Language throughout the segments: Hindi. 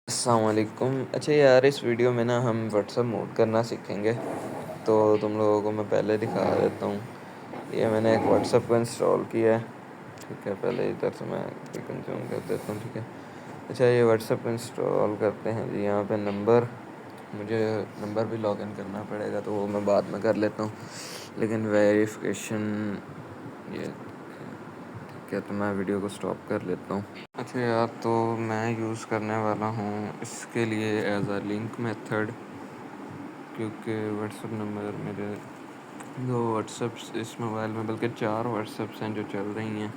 अस्सलामुअलैकुम। अच्छा यार, इस वीडियो में ना हम व्हाट्सएप मोड करना सीखेंगे। तो तुम लोगों को मैं पहले दिखा देता हूँ। ये मैंने एक व्हाट्सएप को इंस्टॉल किया है। ठीक है, पहले इधर से मैं कंज्यूम कर देता हूँ। ठीक है, अच्छा ये व्हाट्सएप को इंस्टॉल करते हैं जी। यहाँ पे नंबर, मुझे नंबर भी लॉगिन करना पड़ेगा तो वो मैं बाद में कर लेता हूँ, लेकिन वेरिफिकेशन ये ठीक है। तो मैं वीडियो को स्टॉप कर लेता हूँ। अच्छा यार, तो मैं यूज़ करने वाला हूँ इसके लिए एज अ लिंक मेथड, क्योंकि व्हाट्सएप नंबर मेरे 2 व्हाट्सएप्स इस मोबाइल में, बल्कि 4 व्हाट्सएप्स हैं जो चल रही हैं।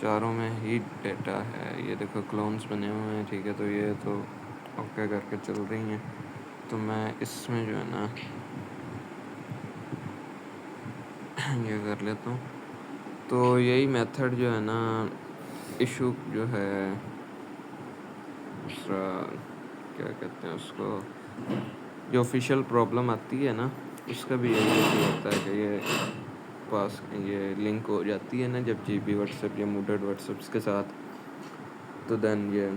चारों में ही डेटा है। ये देखो क्लोन्स बने हुए हैं। ठीक है, तो ये तो ओके करके चल रही हैं। तो मैं इसमें जो है ना ये कर लेता हूँ। तो यही मेथड जो है ना, इशू जो है दूसरा, क्या कहते हैं उसको, जो ऑफिशियल प्रॉब्लम आती है ना, उसका भी यही इशू होता है कि ये लिंक हो जाती है ना जब जीबी व्हाट्सएप या मूडेड व्हाट्सएप्स के साथ, तो देन ये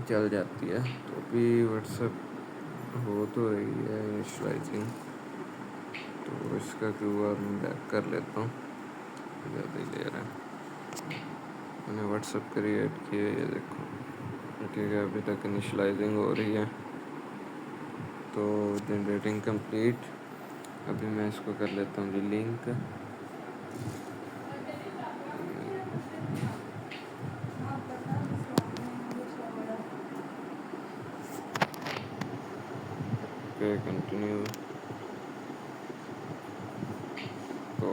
चल जाती है। तो अभी व्हाट्सएप हो तो रही है इनिशियलाइजिंग, तो इसका क्यूआर मैं बैक कर लेता हूँ, ज़्यादा ही ले रहा है। मैंने व्हाट्सएप क्रिएट किया, ये देखो ठीक है, अभी तक इनिशियलाइजिंग हो रही है। तो जनरेटिंग कंप्लीट। अभी मैं इसको कर लेता हूँ जी लिंक। Okay, continue. तो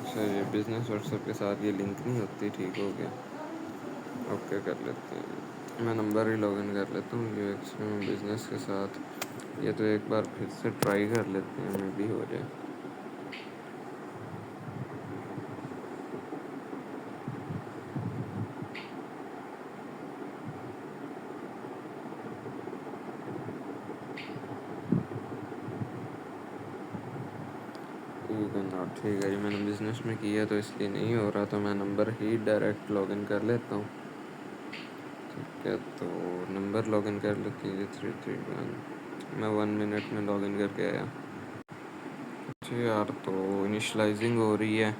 अच्छा, ये बिज़नेस व्हाट्सएप के साथ ये लिंक नहीं होती। ठीक हो गया, ओके कर लेते हैं। मैं नंबर ही लॉगिन कर लेता हूँ यूएक्स में बिज़नेस के साथ। ये तो एक बार फिर से ट्राई कर लेते हैं, मे भी हो जाए। ठीक है जी, मैंने बिज़नेस में किया तो इसलिए नहीं हो रहा, तो मैं नंबर ही डायरेक्ट लॉगिन कर लेता हूँ। ठीक है, तो नंबर लॉगिन कर लेते हैं 331। मैं 1 मिनट में लॉगिन करके आया। अच्छा यार, तो इनिशलाइजिंग हो रही है।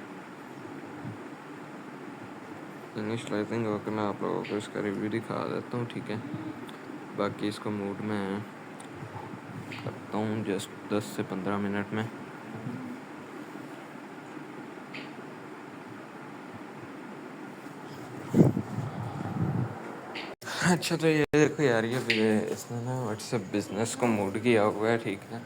इनिशलाइजिंग होकर मैं आप लोगों को इसका रिव्यू दिखा देता हूँ। ठीक है, बाकी इसको मूड में करता हूँ जस्ट 10 से 15 मिनट में। अच्छा, तो ये देखो यार, ये इसने ना व्हाट्सएप बिज़नेस को मूड किया हुआ है। ठीक है,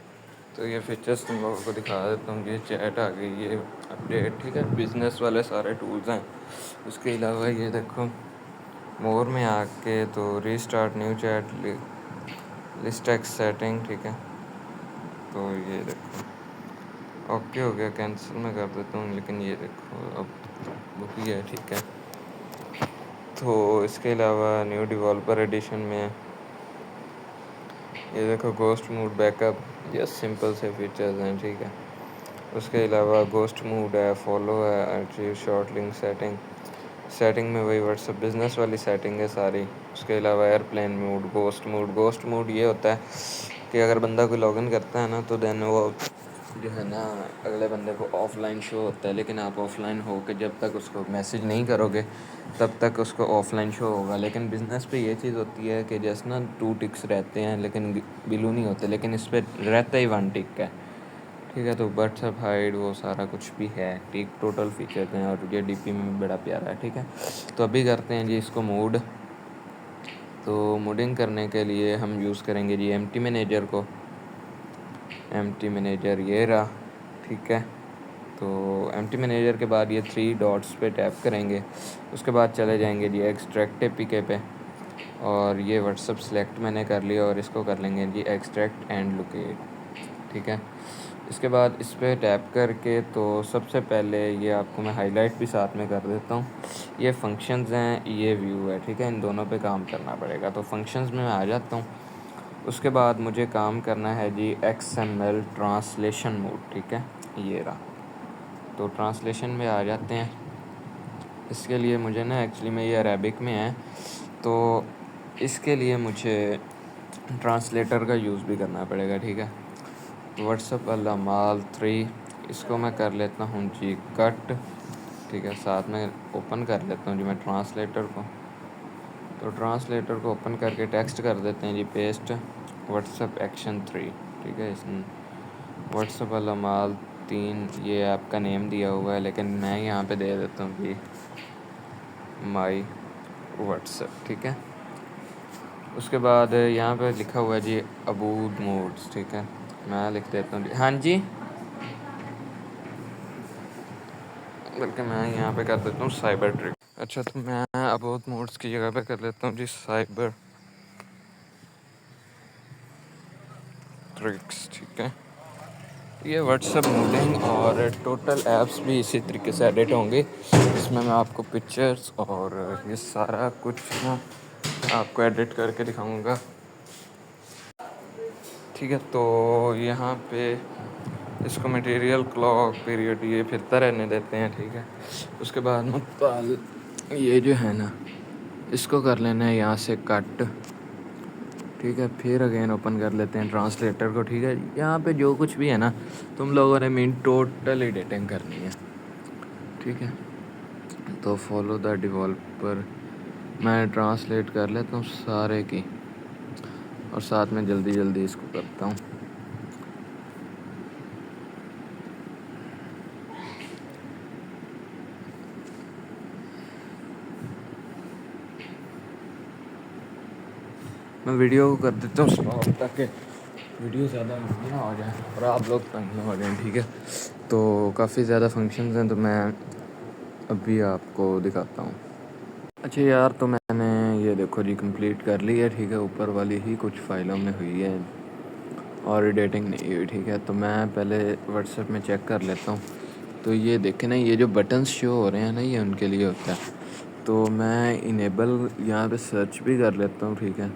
तो ये फीचर्स तुम लोगों को दिखा देता हूँ। ये चैट आ गई, ये अपडेट, ठीक है, बिज़नेस वाले सारे टूल्स हैं। उसके अलावा ये देखो मोर में आके तो restart new chat, list x setting. ठीक है, तो ये देखो ओके हो गया, कैंसिल में कर देता हूँ, लेकिन ये देखो अब बुक ही है। ठीक है, तो इसके अलावा न्यू डेवलपर एडिशन में ये देखो गोस्ट मूड बैकअप, ये सिंपल से फीचर्स हैं। ठीक है, उसके अलावा गोस्ट मूड है, फॉलो है, achieve short link setting. Setting में वही व्हाट्सएप बिज़नेस वाली सेटिंग है सारी। उसके अलावा एयरप्लेन मूड, गोस्ट मूड ये होता है कि अगर बंदा कोई लॉगिन करता है ना, तो देन वो जो है ना अगले बंदे को ऑफलाइन शो होता है, लेकिन आप ऑफलाइन हो के जब तक उसको मैसेज नहीं करोगे तब तक उसको ऑफलाइन शो होगा। लेकिन बिज़नेस पे ये चीज़ होती है कि जैसे ना 2 टिक्स रहते हैं लेकिन बिलू नहीं होते, लेकिन इस पर रहता ही 1 टिक का। ठीक है, तो व्हाट्सएप हाइड वो सारा कुछ भी है। ठीक, टोटल फीचर्स हैं, और ये डीपी में बड़ा प्यारा है। ठीक है, तो अभी करते हैं जी इसको मूड। तो मूडिंग करने के लिए हम यूज़ करेंगे जी एम्प्टी मैनेजर को। एम्प्टी मैनेजर ये रहा। ठीक है, तो एम्प्टी मैनेजर के बाद ये 3 डॉट्स पे टैप करेंगे। उसके बाद चले जाएंगे जी एक्सट्रैक्ट एपीके पे, और ये व्हाट्सएप सेलेक्ट मैंने कर लिया, और इसको कर लेंगे जी एक्सट्रैक्ट एंड लोकेट। ठीक है, इसके बाद इस पर टैप करके तो सबसे पहले ये आपको मैं हाईलाइट भी साथ में कर देता हूँ। ये फंक्शंस हैं, ये व्यू है। ठीक है, इन दोनों पे काम करना पड़ेगा। तो फंक्शंस में मैं आ जाता हूँ। उसके बाद मुझे काम करना है जी XML ट्रांसलेशन मोड। ठीक है, ये रहा। तो ट्रांसलेशन में आ जाते हैं। इसके लिए मुझे ना एक्चुअली में ये अरेबिक में है, तो इसके लिए मुझे ट्रांसलेटर का यूज़ भी करना पड़ेगा, ठीक है। तो व्हाट्सअप वाला माल 3 इसको मैं कर लेता हूँ जी कट, ठीक है। साथ में ओपन कर लेता हूँ जी मैं ट्रांसलेटर को। तो ट्रांसलेटर को ओपन करके टेक्स्ट कर देते हैं जी पेस्ट व्हाट्सअप एक्शन 3, ठीक है। इसमें व्हाट्सअप वाला माल 3 ये ऐप का नेम दिया हुआ है, लेकिन मैं यहाँ पे दे देता हूँ कि माई व्हाट्सअप, ठीक है। उसके बाद यहाँ पे लिखा हुआ है जी अबूद मोड्स, ठीक है। मैं लिख देता हूँ जी, हाँ जी, बल्कि मैं यहाँ पे कर देता हूँ साइबर ट्रिक। अच्छा, तो मैं अबूद मोड्स की जगह पे कर लेता हूँ जी साइबर ट्रिक्स, ठीक है। ये व्हाट्सएप मोडिंग और टोटल ऐप्स भी इसी तरीके से एडिट होंगे। इसमें मैं आपको पिक्चर्स और ये सारा कुछ ना आपको एडिट करके दिखाऊंगा, ठीक है। तो यहाँ पे इसको मटेरियल क्लॉक पीरियड ये फिरता रहने देते हैं, ठीक है। उसके बाद मुताल ये जो है ना इसको कर लेना है यहाँ से कट, ठीक है। फिर अगेन ओपन कर लेते हैं ट्रांसलेटर को, ठीक है। यहाँ पे जो कुछ भी है ना तुम लोगों ने मीन टोटल एडिटिंग करनी है, ठीक है। तो फॉलो द डेवलपर मैं ट्रांसलेट कर लेता हूँ सारे की, और साथ में जल्दी जल्दी इसको करता हूँ। मैं वीडियो को कर देता हूँ स्टॉप, ताकि वीडियो ज़्यादा लंबी ना हो जाए और आप लोग तंग ना हो जाएं, ठीक है। तो काफ़ी ज़्यादा फंक्शंस हैं, तो मैं अभी आपको दिखाता हूँ। अच्छा यार, तो मैंने ये देखो जी कंप्लीट कर ली है, ठीक है। ऊपर वाली ही कुछ फाइलों में हुई है और एडिटिंग नहीं हुई, ठीक है। तो मैं पहले व्हाट्सएप में चेक कर लेता हूँ। तो ये देखें ना, ये जो बटन्स शो हो रहे हैं ना ये उनके लिए होता है। तो मैं इनेबल यहाँ पे सर्च भी कर लेता हूँ, ठीक है।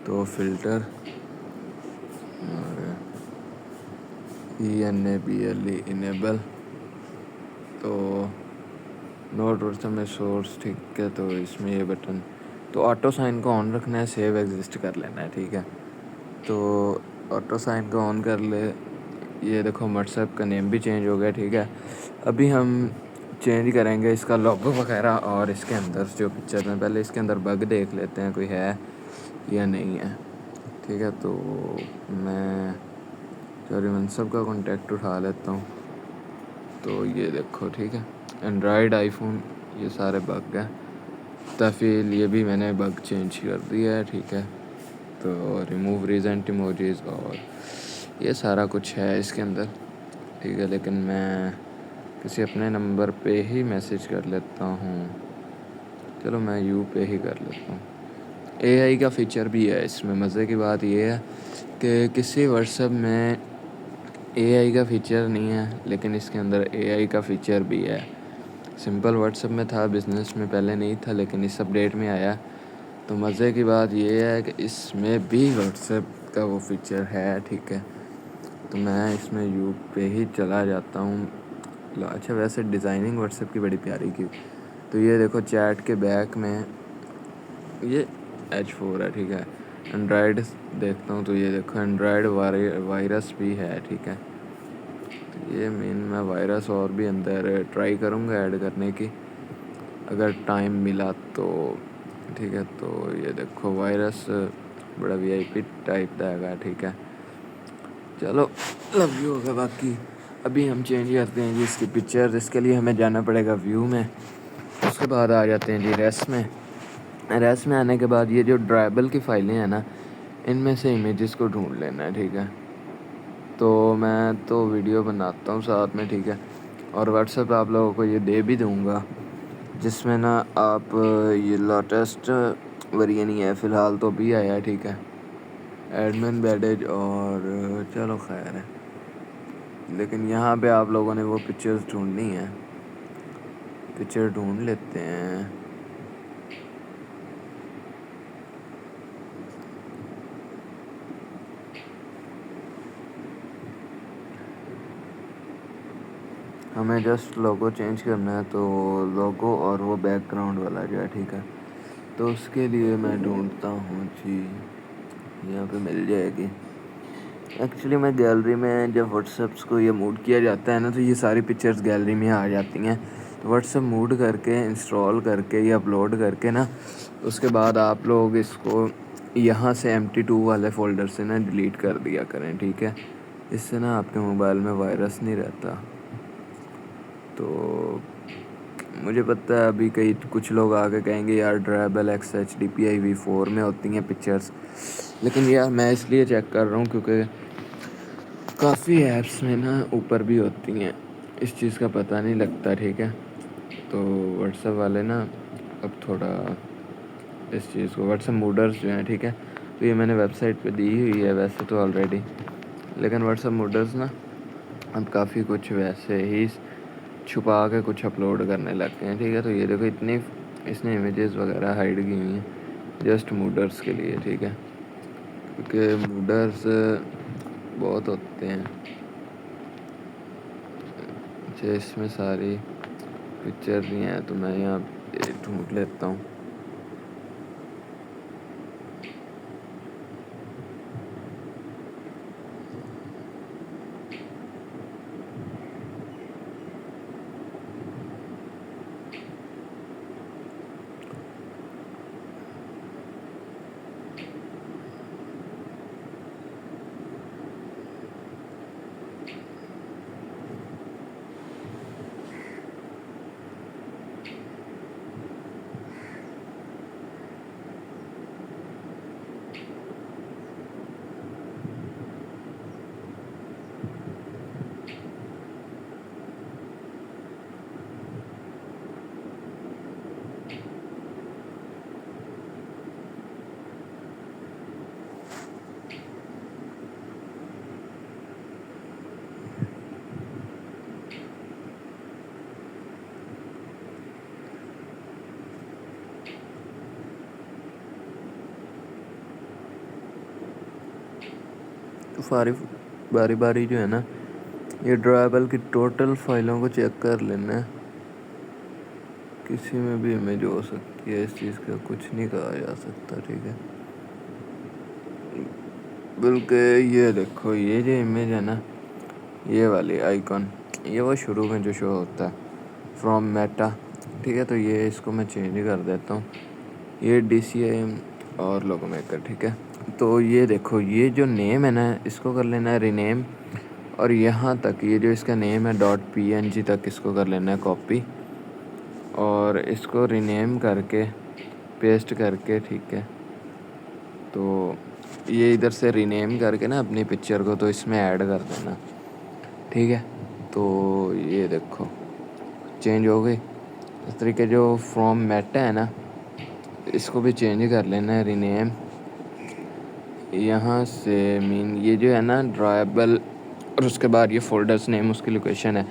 तो फ़िल्टर ENABLE इनेबल, तो नोट व्हाट्सएप में सोर्स, ठीक है। तो इसमें ये बटन तो ऑटो साइन को ऑन रखना है, सेव एग्जिस्ट कर लेना है, ठीक है। तो ऑटो साइन को ऑन कर ले। ये देखो व्हाट्सएप का नेम भी चेंज हो गया, ठीक है। अभी हम चेंज करेंगे इसका लोगो वगैरह और इसके अंदर जो पिक्चर में, पहले इसके अंदर बग देख लेते हैं कोई है या नहीं है, ठीक है। तो मैं चौधरी मनसब का कॉन्टेक्ट उठा लेता हूँ। तो ये देखो, ठीक है। एंड्रॉयड आईफोन ये सारे बग हैं, तफील ये भी मैंने बग चेंज कर दिया है, ठीक है। तो रिमूव रीजेंट इमोजीज और ये सारा कुछ है इसके अंदर, ठीक है। लेकिन मैं किसी अपने नंबर पे ही मैसेज कर लेता हूँ। चलो मैं यू पे ही कर लेता हूँ। AI का फ़ीचर भी है इसमें। मज़े की बात ये है कि किसी व्हाट्सएप में AI का फ़ीचर नहीं है, लेकिन इसके अंदर AI का फ़ीचर भी है। सिंपल व्हाट्सएप में था, बिज़नेस में पहले नहीं था, लेकिन इस अपडेट में आया। तो मज़े की बात ये है कि इसमें भी व्हाट्सएप का वो फ़ीचर है, ठीक है। तो मैं इसमें यू पे ही चला जाता हूँ। अच्छा, वैसे डिज़ाइनिंग व्हाट्सएप की बड़ी प्यारी की। तो ये देखो चैट के बैक में ये H4 है, ठीक है। एंड्रॉयड देखता हूँ, तो ये देखो एंड्रॉयड वायरस भी है, ठीक है। तो ये मेन मैं वायरस और भी अंदर ट्राई करूँगा ऐड करने की, अगर टाइम मिला तो, ठीक है। तो ये देखो वायरस बड़ा VIP टाइप का है, ठीक है। चलो लव यू होगा। बाकी अभी हम चेंज करते हैं जी इसकी पिक्चर। इसके लिए हमें जाना पड़ेगा व्यू में, उसके बाद आ जाते हैं जी रेस में। रेस में आने के बाद ये जो ड्राइबल की फाइलें हैं ना, इनमें से इमेजेस को ढूंढ लेना है, ठीक है। तो मैं तो वीडियो बनाता हूँ साथ में, ठीक है। और व्हाट्सएप आप लोगों को ये दे भी दूँगा, जिसमें ना आप ये लेटेस्ट वेरिएंट ही है फ़िलहाल तो भी आया है, ठीक है। एडमिन बैडेज और चलो खैर है, लेकिन यहाँ पे आप लोगों ने वो पिक्चर्स ढूंढनी है। पिक्चर ढूंढ लेते हैं। हमें जस्ट लोगो चेंज करना है, तो लोगो और वो बैकग्राउंड वाला जो है, ठीक है। तो उसके लिए मैं ढूंढता हूँ जी, यहाँ पे मिल जाएगी। एक्चुअली मैं गैलरी में जब व्हाट्सएप्स को ये मूड किया जाता है ना, तो ये सारी पिक्चर्स गैलरी में आ जाती हैं। तो व्हाट्सएप मूड करके इंस्टॉल करके या अपलोड करके ना, उसके बाद आप लोग इसको यहाँ से MT2 वाले फ़ोल्डर से ना डिलीट कर दिया करें, ठीक है। इससे ना आपके मोबाइल में वायरस नहीं रहता। तो मुझे पता है अभी कई कुछ लोग आके कहेंगे यार ड्राइबल XH DPI V4 में होती हैं पिक्चर्स, लेकिन यार मैं इसलिए चेक कर रहा हूँ क्योंकि काफ़ी ऐप्स में ना ऊपर भी होती हैं, इस चीज़ का पता नहीं लगता, ठीक है। तो व्हाट्सएप वाले ना अब थोड़ा इस चीज़ को, व्हाट्सएप मूडर्स जो हैं, ठीक है, तो ये मैंने वेबसाइट पे दी हुई है वैसे तो ऑलरेडी, लेकिन व्हाट्सएप मूडर्स ना अब काफ़ी कुछ वैसे ही छुपा के कुछ अपलोड करने लग गए हैं, ठीक है। तो ये देखो इतनी इसने इमेजेस वगैरह हाइड की हुई हैं जस्ट मूडर्स के लिए, ठीक है, क्योंकि मूडर्स बहुत होते हैं। अच्छा, इसमें सारी पिक्चर नहीं है तो मैं यहाँ ढूंढ लेता हूँ। तो सारी बारी बारी जो है ना, ये ड्राइबल की टोटल फाइलों को चेक कर लेना है। किसी में भी इमेज हो सकती है, इस चीज़ का कुछ नहीं कहा जा सकता, ठीक है। बल्कि ये देखो, ये जो इमेज है ना, ये वाली आइकॉन, ये वो शुरू में जो शो होता है फ्रॉम मेटा, ठीक है। तो ये इसको मैं चेंज कर देता हूँ, ये DCIM और लोगो मेकर, ठीक है। तो ये देखो, ये जो नेम है ना, इसको कर लेना है रीनेम, और यहाँ तक ये जो इसका नेम है .png तक इसको कर लेना है कॉपी, और इसको रीनेम करके पेस्ट करके, ठीक है। तो ये इधर से रीनेम करके ना अपनी पिक्चर को तो इसमें ऐड कर देना, ठीक है। तो ये देखो चेंज हो गई। इस तरीके जो फ्रॉम मेटा है ना, इसको भी चेंज कर लेना है रीनेम, यहाँ से मीन ये जो है ना ड्राइबल, और उसके बाद ये फ़ोल्डर्स नेम उसकी लोकेशन है,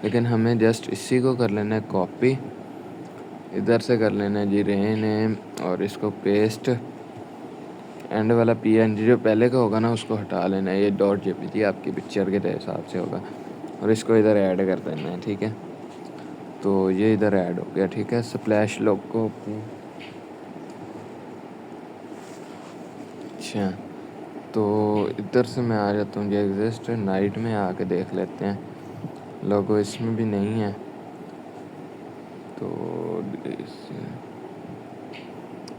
लेकिन हमें जस्ट इसी को कर लेना है कॉपी, इधर से कर लेना है जी रीनेम, और इसको पेस्ट, एंड वाला PNG जो पहले का होगा ना उसको हटा लेना है, ये .jpg आपकी पिक्चर के हिसाब से होगा, और इसको इधर ऐड कर देना है, ठीक है। तो ये इधर ऐड हो गया, ठीक है। स्प्लैश लोगो, अच्छा, तो इधर से मैं आ जाता हूँ, जो एग्जिस्ट नाइट में आके देख लेते हैं, लोगो इसमें भी नहीं है, तो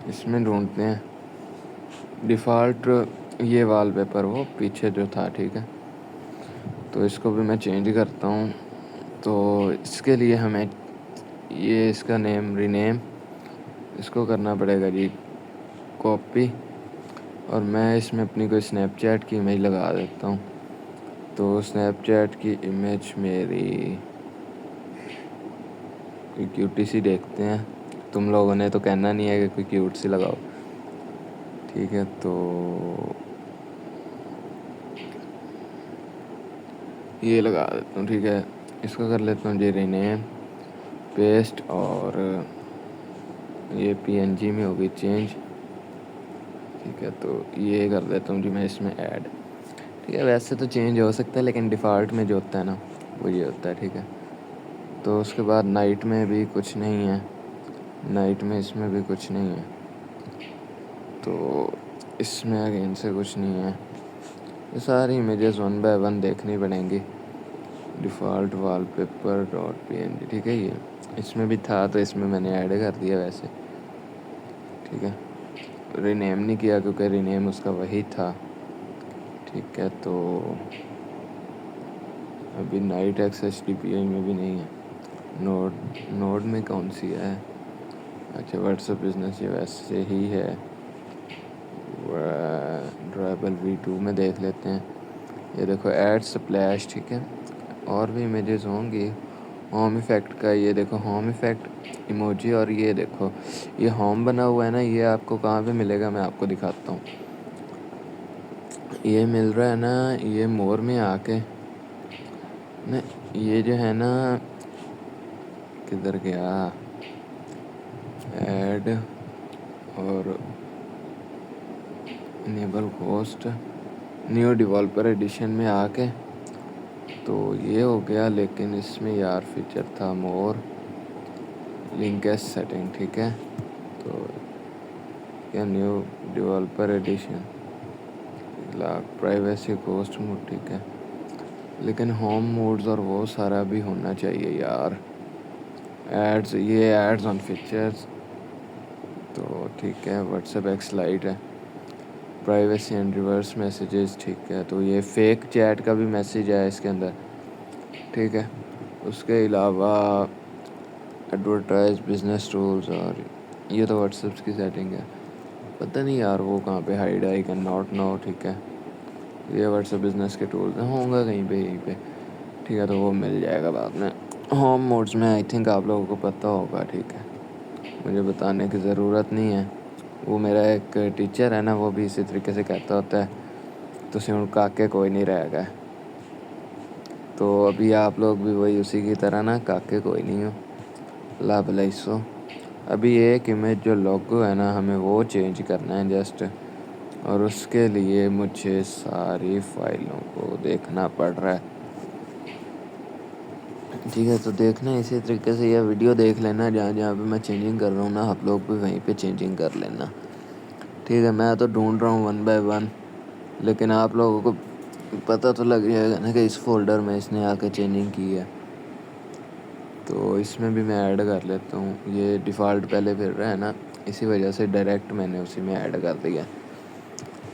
इसमें ढूंढते हैं डिफ़ॉल्ट ये वॉलपेपर वो पीछे जो था, ठीक है। तो इसको भी मैं चेंज करता हूँ। तो इसके लिए हमें ये इसका नेम रीनेम, इसको करना पड़ेगा जी कॉपी, और मैं इसमें अपनी कोई स्नैपचैट की इमेज लगा देता हूँ। तो स्नैपचैट की इमेज मेरी कोई क्यूटी सी देखते हैं, तुम लोगों ने तो कहना नहीं है कि कोई क्यूट सी लगाओ, ठीक है। तो ये लगा देता हूँ, ठीक है। इसको कर लेता हूँ जी रीनेम, पेस्ट, और ये PNG में होगी चेंज, ठीक है। तो ये कर देता हूँ जी मैं इसमें ऐड, ठीक है। वैसे तो चेंज हो सकता है, लेकिन डिफ़ॉल्ट में जो होता है ना वो ये होता है, ठीक है। तो उसके बाद नाइट में भी कुछ नहीं है, नाइट में इसमें भी कुछ नहीं है, तो इसमें अगेन से कुछ नहीं है। ये सारी इमेजेस 1 बाय 1 देखनी पड़ेंगी। डिफ़ॉल्ट वॉलपेपर डॉट png, ठीक है। ये इसमें भी था तो इसमें मैंने ऐड कर दिया वैसे, ठीक है। रीनेम नहीं किया क्योंकि रीनेम उसका वही था, ठीक है। तो अभी नाइट एक्स HTTP में भी नहीं है। नोड में कौन सी है? अच्छा, व्हाट्सएप बिजनेस, ये वैसे ही है। ड्राइबल V2 में देख लेते हैं। ये देखो ऐड स्प्लैश, ठीक है। और भी इमेजेस होंगी। होम इफ़ेक्ट का ये देखो, होम इफ़ेक्ट इमोजी, और ये देखो ये होम बना हुआ है ना, ये आपको कहाँ पे मिलेगा मैं आपको दिखाता हूँ। ये मिल रहा है ना, ये मोर में आके ना, ये जो है ना, किधर गया ऐड और enable ghost new developer edition में आके, तो ये हो गया। लेकिन इसमें यार फीचर था मोर लिंकेज सेटिंग, ठीक है। तो क्या new developer edition privacy ghost mode, ठीक है। लेकिन होम मोड्स और वो सारा भी होना चाहिए यार। एड्स, ये एड्स ऑन फीचर्स, तो ठीक है। व्हाट्सएप एक्स लाइट है, प्राइवेसी एंड रिवर्स मैसेजेस, ठीक है। तो ये फेक चैट का भी मैसेज है इसके अंदर, ठीक है। उसके अलावा एडवर्टाइज बिजनेस टूल्स, और ये तो व्हाट्सएप की सेटिंग है। पता नहीं यार वो कहाँ पे हाइड है, आई कैन नॉट नो, ठीक है। ये व्हाट्सएप बिजनेस के टूल्स होंगे कहीं पे, यहीं पे, ठीक है। तो वो मिल जाएगा बाद में। होम मोड्स में आई थिंक आप लोगों को पता होगा, ठीक है। मुझे बताने की ज़रूरत नहीं है। वो मेरा एक टीचर है ना, वो भी इसी तरीके से कहता होता है, तुसी हुण काके कोई नहीं रह गए। तो अभी आप लोग भी वही उसी की तरह ना, काके कोई नहीं हो, ला भलाई सो। अभी एक इमेज जो लोगो है ना, हमें वो चेंज करना है जस्ट, और उसके लिए मुझे सारी फाइलों को देखना पड़ रहा है, ठीक है। तो देखना इसी तरीके से, यह वीडियो देख लेना, जहाँ जहाँ पे मैं चेंजिंग कर रहा हूँ ना, आप लोग भी वहीं पे चेंजिंग कर लेना, ठीक है। मैं तो ढूंढ रहा हूँ 1 बाय 1, लेकिन आप लोगों को पता तो लग जाएगा ना कि इस फोल्डर में इसने आके चेंजिंग की है। तो इसमें भी मैं ऐड कर लेता हूँ। ये डिफ़ॉल्ट पहले फिर रहा है ना, इसी वजह से डायरेक्ट मैंने उसी में ऐड कर दिया,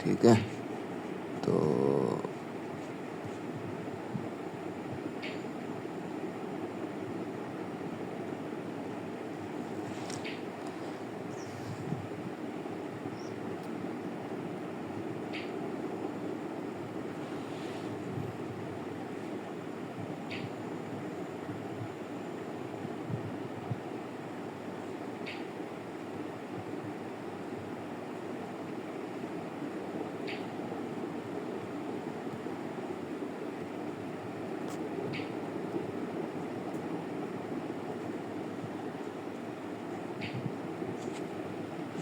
ठीक है।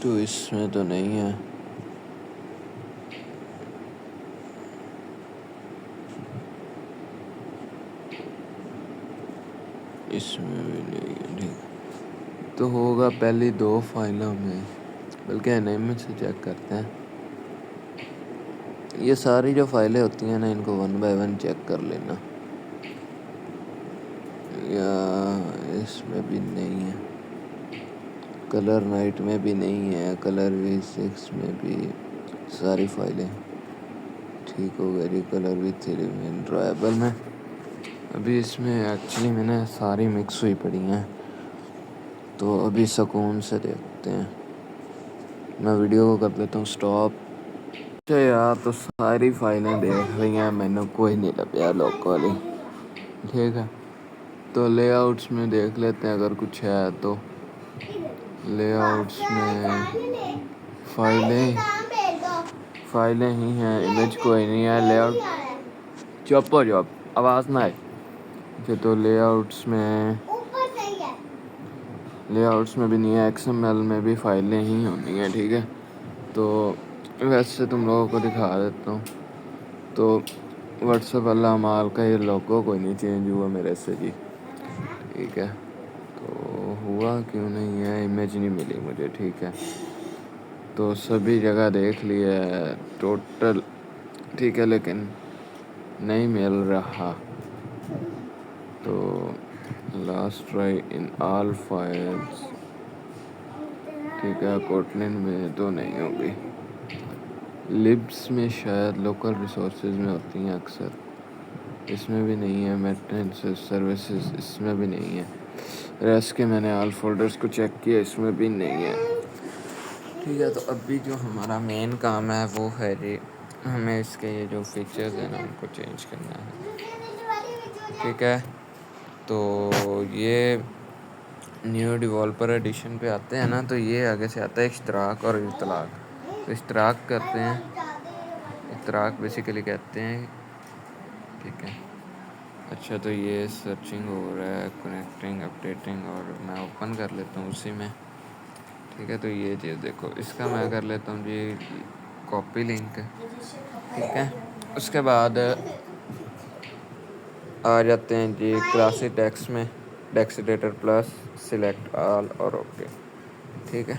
तो इसमें तो नहीं है, इसमें भी नहीं है, ठीक। तो होगा पहली 2 फाइलों में, बल्कि नेम से चेक करते हैं। ये सारी जो फाइलें होती हैं ना, इनको 1 बाय 1 चेक कर लेना। या इसमें भी नहीं है, कलर नाइट में भी नहीं है, कलर V6 में भी सारी फाइलें ठीक हो गई। कलर V3 में, ड्राइबल में अभी इसमें एक्चुअली मैंने सारी मिक्स हुई पड़ी हैं। तो अभी सुकून से देखते हैं। मैं वीडियो को कर देता हूँ स्टॉप। अच्छा यार, तो सारी फाइलें देख रही हैं, मैंने कोई नहीं लगा लोकल, ठीक है। तो लेआउट्स में देख लेते हैं अगर कुछ है तो। लेआउट्स में फाइलें ही हैं, इमेज कोई नहीं है। लेआउट, चुप हो जाओ, आवाज़ ना आए। अच्छा, तो लेआउट्स में भी नहीं है, XML में भी फाइलें ही होनी है, ठीक है। तो वैसे तुम लोगों को दिखा देता हूँ। तो व्हाट्सएप वाला माल का ये लोगो कोई नहीं चेंज हुआ मेरे से जी, ठीक है। तो हुआ क्यों नहीं है, इमेज नहीं मिली मुझे। ठीक है, तो सभी जगह देख लिया है टोटल। ठीक है, लेकिन नहीं मिल रहा। तो last try in all files. ठीक है, कोटलिन में तो नहीं होगी, लिब्स में शायद, लोकल रिसोर्सेज में होती हैं अक्सर, इसमें भी नहीं है। मेंटेनेंस सर्विसेज इसमें भी नहीं है। रेस्ट के मैंने ऑल फोल्डर्स को चेक किया, इसमें भी नहीं है। ठीक है, तो अभी जो हमारा मेन काम है वो है जी, हमें इसके ये जो फीचर्स हैं ना उनको चेंज करना है। ठीक है, तो ये न्यू डेवलपर एडिशन पे आते हैं ना, तो ये आगे से आता है इश्तराक और इतलाक। तो इश्तराक करते हैं, इतराक बेसिकली कहते हैं। ठीक है, अच्छा, तो ये सर्चिंग हो रहा है, कनेक्टिंग, अपडेटिंग, और मैं ओपन कर लेता हूँ उसी में। ठीक है, तो ये चीज़ देखो, इसका मैं कर लेता हूँ जी कॉपी लिंक। ठीक है, उसके बाद आ जाते हैं जी क्लासिक टेक्स्ट में, text editor plus, select all और ओके। ठीक है,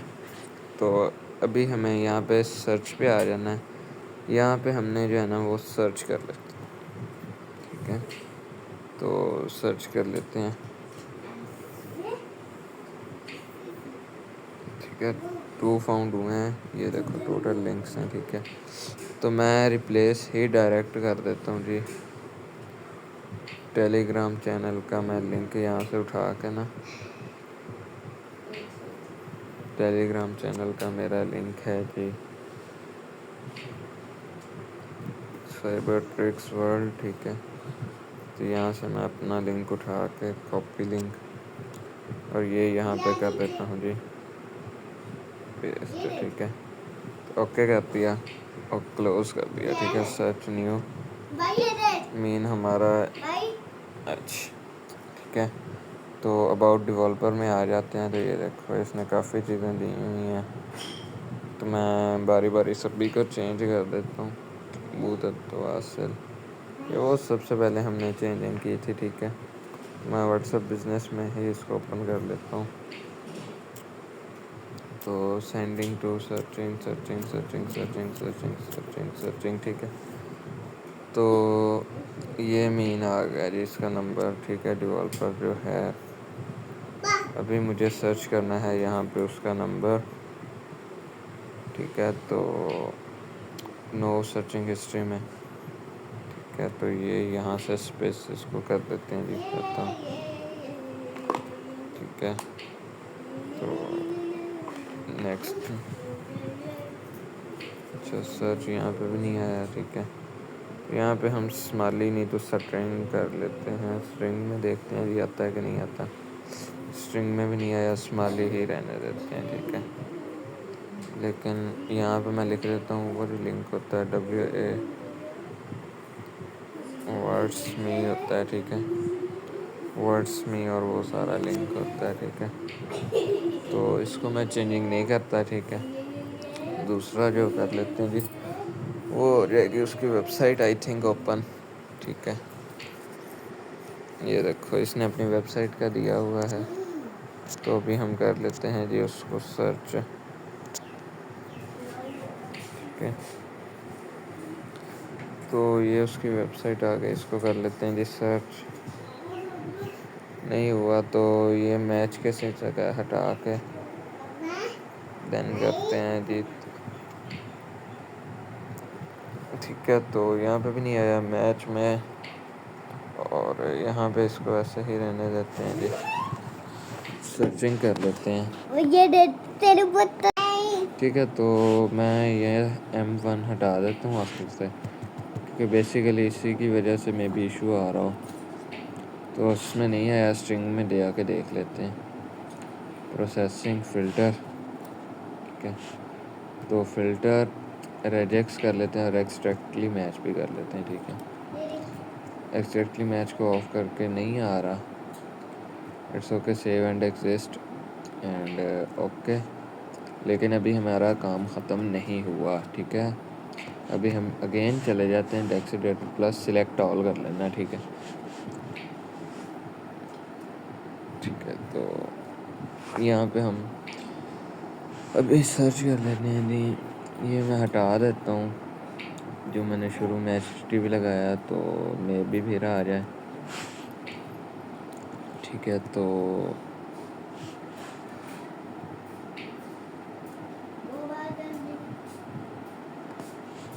तो अभी हमें यहाँ पे सर्च पे आ जाना है। यहाँ पे हमने जो है ना वो सर्च कर लेते हैं। ठीक है, तो सर्च कर लेते हैं। ठीक है, 2 फाउंड हुए हैं, ये देखो टोटल लिंक्स हैं। ठीक है, तो मैं रिप्लेस ही डायरेक्ट कर देता हूँ जी। टेलीग्राम चैनल का मैं लिंक यहाँ से उठा के ना, टेलीग्राम चैनल का मेरा लिंक है जी साइबर ट्रिक्स वर्ल्ड। ठीक है, तो यहाँ से मैं अपना लिंक उठा के कॉपी लिंक, और ये यहाँ पे कर देता हूँ जी पेस्ट। ठीक है, तो ओके कर दिया और क्लोज कर दिया। ठीक है, सर्च न्यू मीन हमारा अच्छा। ठीक है, तो अबाउट डेवलपर में आ जाते हैं। तो ये देखो, इसने काफ़ी चीज़ें दी हुई हैं, तो मैं बारी बारी सभी को चेंज कर देता हूँ। तो वासिल, ये वो सबसे पहले हमने चेंजिंग की थी। ठीक है, मैं व्हाट्सएप बिजनेस में ही इसको ओपन कर लेता हूँ। तो sending to searching searching searching searching searching searching searching. ठीक है, तो ये मीन आ गया जी इसका नंबर। ठीक है, डेवलपर जो है, अभी मुझे सर्च करना है यहाँ पे उसका नंबर। ठीक है, तो नो सर्चिंग हिस्ट्री में। ठीक है, तो ये यहाँ से स्पेस इसको कर देते हैं जी, करता हूँ। ठीक है, तो नेक्स्ट। अच्छा, सर्च यहाँ पे भी नहीं आया। ठीक है, तो यहाँ पे हम स्मॉली नहीं तो स्ट्रिंग कर लेते हैं। स्ट्रिंग में देखते हैं जी आता है कि नहीं आता। स्ट्रिंग में भी नहीं आया, स्मॉली ही रहने देते हैं। ठीक है, लेकिन यहाँ पे मैं लिख देता हूँ वो जो लिंक होता है WA वर्ड्स मी होता है। ठीक है, वर्ड्स मी और वो सारा लिंक होता है। ठीक है, तो इसको मैं चेंजिंग नहीं करता। ठीक है, दूसरा जो कर लेते हैं जी, वो हो जाएगी उसकी वेबसाइट आई थिंक ओपन। ठीक है, ये देखो इसने अपनी वेबसाइट का दिया हुआ है, तो अभी हम कर लेते हैं जी उसको सर्च। ठीक है, तो ये उसकी वेबसाइट आ गई, इसको कर लेते हैं जी सर्च। नहीं हुआ तो ये मैच के से जगह हटा के देन करते हैं जी। ठीक है, तो यहाँ पे भी नहीं आया मैच में, और यहाँ पे इसको ऐसे ही रहने देते हैं जी। सर्चिंग कर लेते हैं। ये तेरे ठीक है, तो मैं ये M1 हटा देता हूँ आखिर से, क्योंकि बेसिकली इसी की वजह से मे भी इशू आ रहा हो। तो उसमें नहीं आया, स्ट्रिंग में दे आके देख लेते हैं। Processing filter. ठीक है, तो फ़िल्टर रेजेक्ट्स कर लेते हैं और एक्सट्रैक्टली मैच भी कर लेते हैं। ठीक है, एक्सट्रैक्टली मैच को ऑफ करके नहीं आ रहा। It's okay, save and exist and okay, लेकिन अभी हमारा काम ख़त्म नहीं हुआ। ठीक है, अभी हम अगेन चले जाते हैं text editor plus, select all कर लेना। ठीक है, ठीक है, तो यहाँ पे हम अभी सर्च कर लेते हैं जी। ये मैं हटा देता हूँ जो मैंने शुरू में HTTP लगाया, तो मे भी फिर आ जाए। ठीक है, तो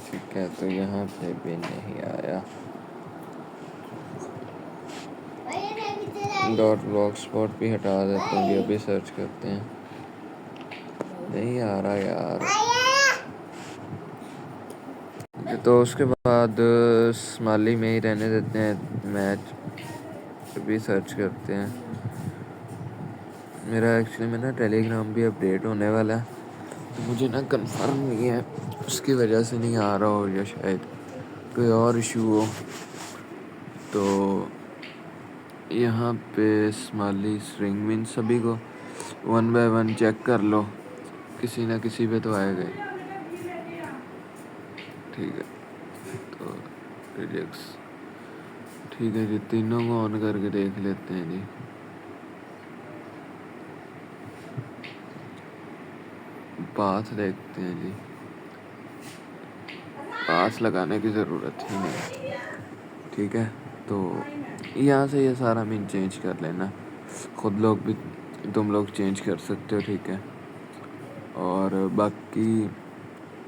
ठीक है, तो यहाँ पे भी नहीं आया। .blogspot भी हटा देता हूँ, ये भी सर्च करते हैं। नहीं आ रहा यार। तो उसके बाद स्माली में ही रहने देते हैं, मैच भी सर्च करते हैं। मेरा एक्चुअली में ना टेलीग्राम भी अपडेट होने वाला है, तो मुझे ना कंफर्म नहीं है, उसकी वजह से नहीं आ रहा हो, या शायद कोई और इशू हो। तो यहाँ पे स्माली स्ट्रिंग मीन सभी को 1 बाय 1 चेक कर लो, किसी ना किसी पे तो आएगा ही। ठीक है, तो रिजेक्ट्स। ठीक है जी, तीनों को ऑन करके देख लेते हैं जी। पाथ देखते हैं जी, पाथ लगाने की ज़रूरत ही नहीं। ठीक है, तो यहाँ से ये सारा मीन चेंज कर लेना, खुद लोग भी तुम लोग चेंज कर सकते हो। ठीक है, और बाकी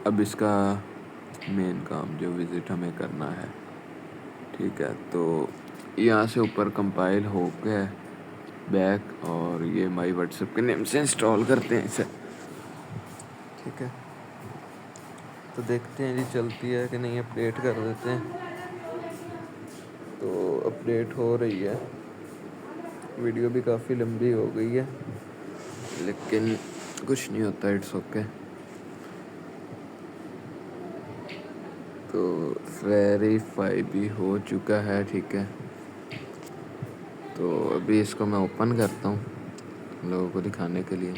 अब इसका मेन काम जो विज़िट हमें करना है। ठीक है, तो यहाँ से ऊपर कंपाइल हो गया बैक, और ये माई व्हाट्सएप के नेम से इंस्टॉल करते हैं इसे। ठीक है, तो देखते हैं जी चलती है कि नहीं, अपडेट कर देते हैं। तो अपडेट हो रही है, वीडियो भी काफ़ी लंबी हो गई है, लेकिन कुछ नहीं होता, इट्स ओके। तो वेरीफाई भी हो चुका है। ठीक है, तो अभी इसको मैं ओपन करता हूँ लोगों को दिखाने के लिए।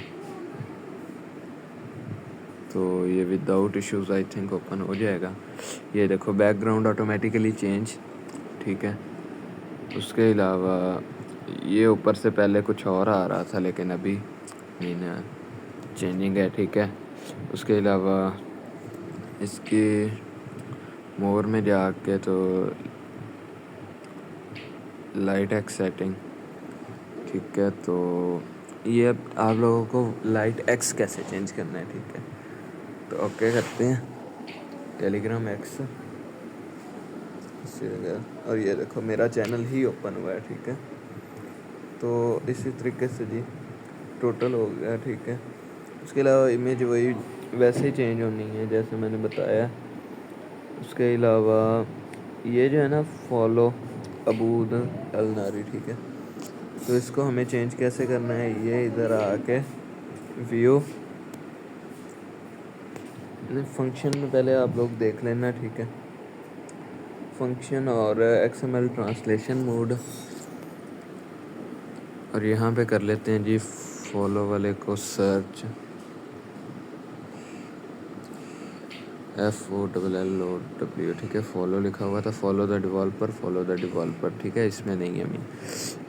तो ये without issues I think open हो जाएगा। ये देखो, बैकग्राउंड ऑटोमेटिकली चेंज। ठीक है, उसके अलावा ये ऊपर से पहले कुछ और आ रहा था, लेकिन अभी मीन चेंजिंग है। ठीक है, उसके अलावा इसके मोर में जाके तो लाइट एक्स सेटिंग। ठीक है, तो ये अब आप लोगों को लाइट एक्स कैसे चेंज करना है। ठीक है, तो ओके करते हैं, टेलीग्राम एक्स और ये देखो मेरा चैनल ही ओपन हुआ है। ठीक है, तो इसी तरीके से जी टोटल हो गया। ठीक है, उसके अलावा इमेज वही वैसे ही चेंज होनी है जैसे मैंने बताया। उसके अलावा ये जो है ना, फॉलो अबूद अल नारी। ठीक है, तो इसको हमें चेंज कैसे करना है, ये इधर आके व्यू फंक्शन में पहले आप लोग देख लेना। ठीक है, फंक्शन और XML ट्रांसलेशन मोड, और यहाँ पे कर लेते हैं जी फॉलो वाले को सर्च, FOLLOW। ठीक है, फॉलो लिखा हुआ था, फॉलो द डेवलपर। ठीक है, इसमें नहीं है मीन।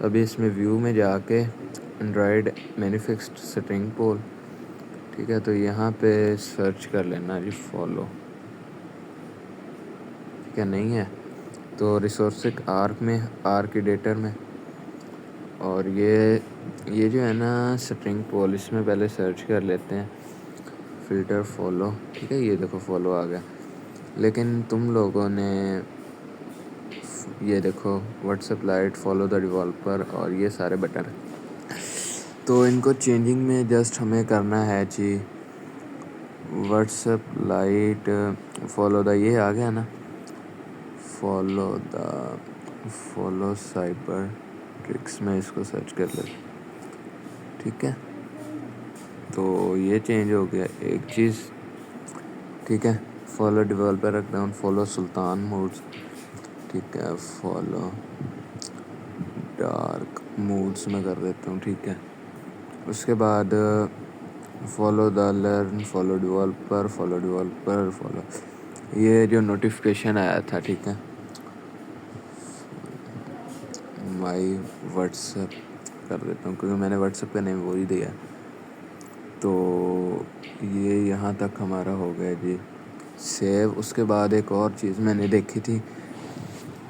अभी इसमें व्यू में जाके एंड्रॉयड मैनिफेस्ट स्ट्रिंग पोल। ठीक है, तो यहाँ पे सर्च कर लेना जी फॉलो। ठीक है, नहीं है तो रिसोर्सिक आर्क में, आर्क एडिटर में, और ये जो है ना स्ट्रिंग पोल, इसमें पहले सर्च कर लेते हैं फ़िल्टर फॉलो। ठीक है, ये देखो फॉलो आ गया, लेकिन तुम लोगों ने ये देखो WhatsApp light, follow the developer और ये सारे बटन, तो इनको चेंजिंग में जस्ट हमें करना है जी व्हाट्सएप लाइट फॉलो द, ये आ गया ना, फॉलो साइबर ट्रिक्स में इसको सर्च कर ले। ठीक है, तो ये चेंज हो गया एक चीज़। ठीक है, फॉलो डेवलपर अकाउंट, फॉलो सुल्तान मूड्स। ठीक है, फॉलो डार्क मूड्स में कर देता हूँ। ठीक है, उसके बाद follow the learn, follow developer, follow ये जो नोटिफिकेशन आया था। ठीक है, माई व्हाट्सएप कर देता हूँ क्योंकि मैंने व्हाट्सएप का नेम वही दिया। तो ये यहाँ तक हमारा हो गया जी सेव। उसके बाद एक और चीज़ मैंने देखी थी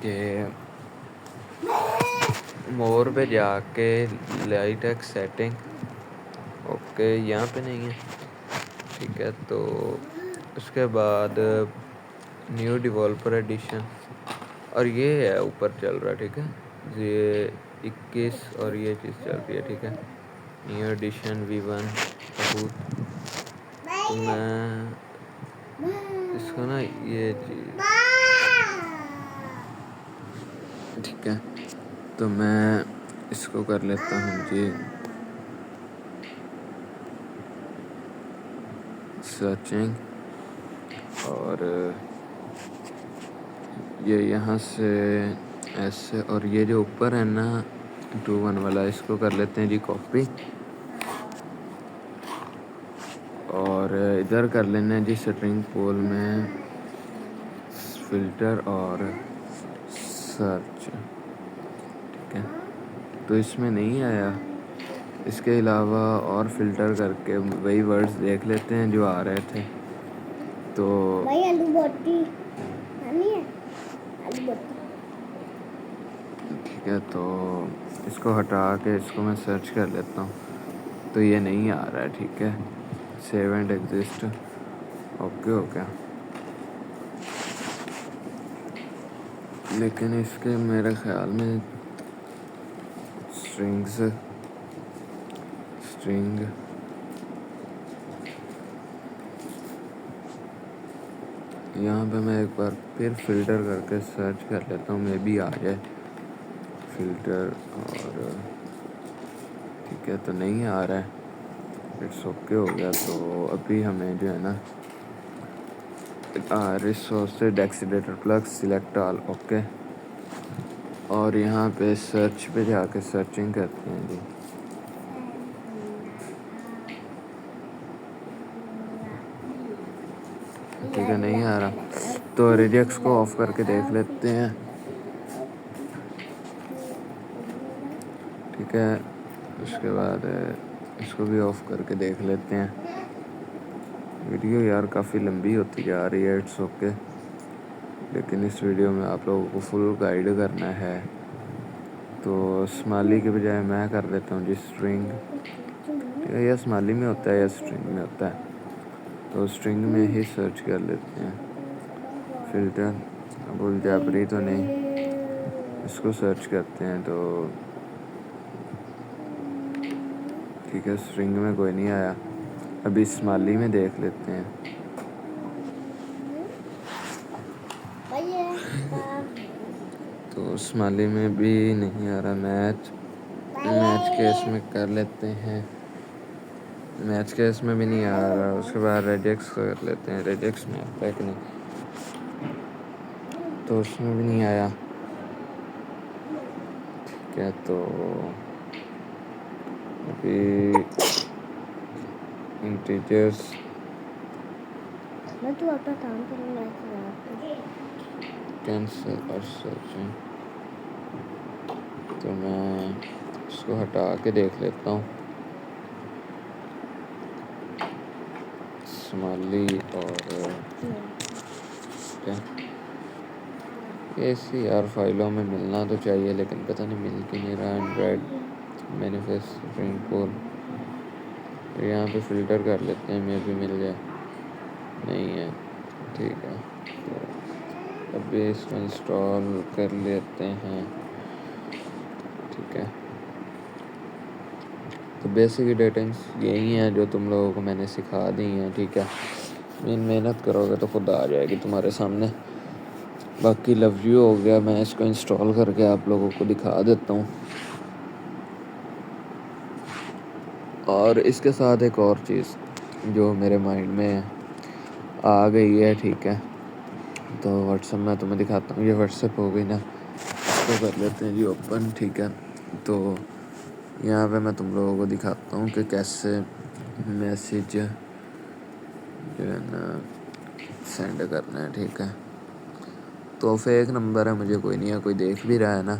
कि मोर पे जाके लाइट एक्स सेटिंग, ओके यहाँ पे नहीं है, ठीक है। तो उसके बाद न्यू डेवलपर एडिशन, और ये है ऊपर चल रहा है, ठीक है। ये 21 और ये चीज़ चल रही है, ठीक है। न्यू एडिशन V1 तो मैं इसको ना ये चीज़, ठीक है, तो मैं इसको कर लेता हूँ जी सर्चिंग, और ये यहाँ से ऐसे, और ये जो ऊपर है ना 2 1 वाला, इसको कर लेते हैं जी कॉपी, और इधर कर लेना है जी स्ट्रिंग पोल में फ़िल्टर और सर्च, ठीक है। तो इसमें नहीं आया, इसके अलावा और फ़िल्टर करके वही वर्ड्स देख लेते हैं जो आ रहे थे। तो भाई आलू बोटी नहीं है, आलू बोटी, ठीक है। तो इसको हटा के इसको मैं सर्च कर लेता हूँ, तो ये नहीं आ रहा है, ठीक है। सेव एंड एग्जिस्ट, ओके हो गया। लेकिन इसके मेरे ख्याल में स्ट्रिंग यहाँ पे मैं एक बार फिर फ़िल्टर करके सर्च कर लेता हूँ, मे बी आ जाए फ़िल्टर, और ठीक है। तो नहीं आ रहा है, इट्स ओके हो गया। तो अभी हमें जो है ना resources accelerator plug select all, okay, और यहाँ पे सर्च पे जाके सर्चिंग करते हैं जी। ठीक है, नहीं आ रहा, तो रिजेक्ट्स को ऑफ करके देख लेते हैं, ठीक है। उसके बाद इसको भी ऑफ करके देख लेते हैं। वीडियो यार काफ़ी लंबी होती जा रही है, इट्स ओके, लेकिन इस वीडियो में आप लोगों को फुल गाइड करना है। तो स्माइली के बजाय मैं कर देता हूँ जी स्ट्रिंग, ठीक है। या स्माइली में होता है या स्ट्रिंग में होता है, तो स्ट्रिंग में ही सर्च कर लेते हैं। फ़िल्टर अबुल जाबरी तो नहीं, इसको सर्च करते हैं, तो ठीक है। स्ट्रिंग में कोई नहीं आया, अभी स्माइली में देख लेते हैं। तो स्माइली में भी नहीं आ रहा, मैच केस में कर लेते हैं, मैच केस में भी नहीं आ रहा। उसके बाद रेजेक्ट्स कर लेते हैं, रेजेक्ट्स में आता है कि नहीं, तो उसमें भी नहीं आया, ठीक है। तो अभी इंटीजर्स मैं तो अपना काम कैंसिल और सर्चिंग, तो मैं इसको हटा के देख लेता हूँ स्माइली, और क्या ऐसी यार फाइलों में मिलना तो चाहिए, लेकिन पता नहीं मिल क्यों नहीं रहा। एंड्रॉयड मैनिफेस्ट स्ट्रिंग पोल, यहाँ पे फ़िल्टर कर लेते हैं, मे भी मिल जाए, नहीं है, ठीक है। तो अभी इसको इंस्टॉल कर लेते हैं, ठीक है। तो बेसिक डिटेल्स यही हैं जो तुम लोगों को मैंने सिखा दी हैं, ठीक है। मेहनत करोगे तो खुद आ जाएगी तुम्हारे सामने। बाकी लव यू हो गया, मैं इसको इंस्टॉल करके आप लोगों को दिखा देता हूँ। और इसके साथ एक और चीज़ जो मेरे माइंड में आ गई है, ठीक है। तो व्हाट्सएप में तुम्हें दिखाता हूँ, ये व्हाट्सएप हो गई ना, इसको कर लेते हैं जी ओपन, ठीक है। तो यहाँ पे मैं तुम लोगों को दिखाता हूँ कि कैसे मैसेज जो है ना सेंड करना है, ठीक है। तो फेक नंबर है, मुझे कोई नहीं है, कोई देख भी रहा है ना,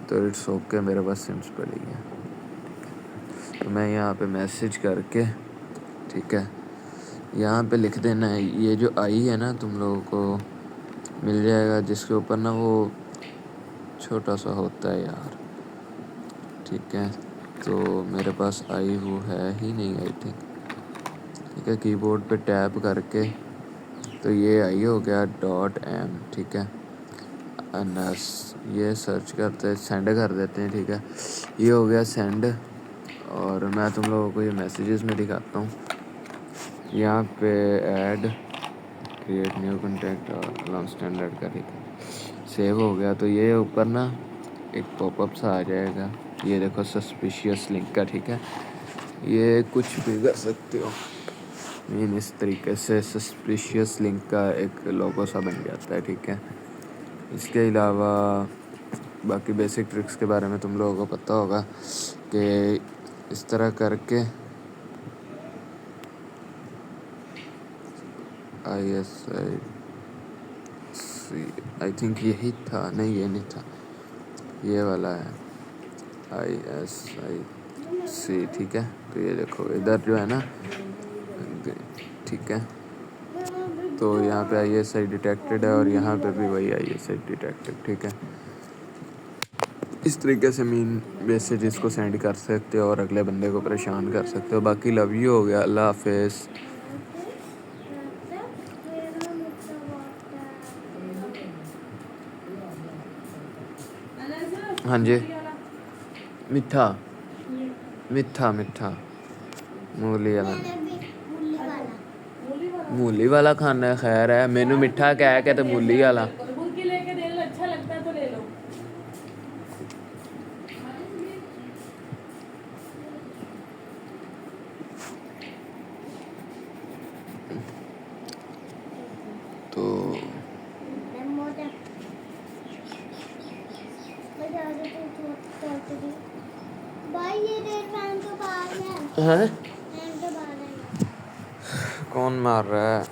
तो इट्स ओके, मेरे पास सिम्स पड़ी है। तो मैं यहाँ पे मैसेज करके, ठीक है, यहाँ पे लिख देना है ये जो आई है ना, तुम लोगों को मिल जाएगा, जिसके ऊपर ना वो छोटा सा होता है यार, ठीक है। तो मेरे पास आई वो है ही नहीं आई थिंक, ठीक है। कीबोर्ड पे टैप करके तो ये आई हो गया .m, ठीक है। अनस ये सर्च करते सेंड कर देते हैं, ठीक है। ये हो गया सेंड। और मैं तुम लोगों को ये मैसेजेस में दिखाता हूँ। यहाँ पे ऐड क्रिएट न्यू कॉन्टैक्ट और लॉन्ग स्टैंडर्ड का, ठीक है, सेव हो गया। तो ये ऊपर ना एक पॉपअप सा आ जाएगा, ये देखो सस्पिशियस लिंक का, ठीक है। ये कुछ भी कर सकते हो, मीन इस तरीके से सस्पिशियस लिंक का एक लोगो सा बन जाता है, ठीक है। इसके अलावा बाकी बेसिक ट्रिक्स के बारे में तुम लोगों को पता होगा कि इस तरह करके आई थिंक यही था, नहीं ये नहीं था, ये वाला है ISIC, ठीक है। तो ये देखो इधर जो है ना, ठीक है, तो यहाँ पे ISI डिटेक्टेड है और यहाँ पे भी वही ISI डिटेक्टेड, ठीक है। इस तरीके से मीन मैसेजेस को सेंड कर सकते हो और अगले बंदे को परेशान कर सकते हो। बाकी लव यू हो गया, अल्लाह हाफिज़। हाँ जी, मिठा मिठा मिठा मूली वाला, मूली वाला खाना है, खैर है मैनू मिठा कह के तो मूली वाला। तो हाँ, कौन मार रहा है?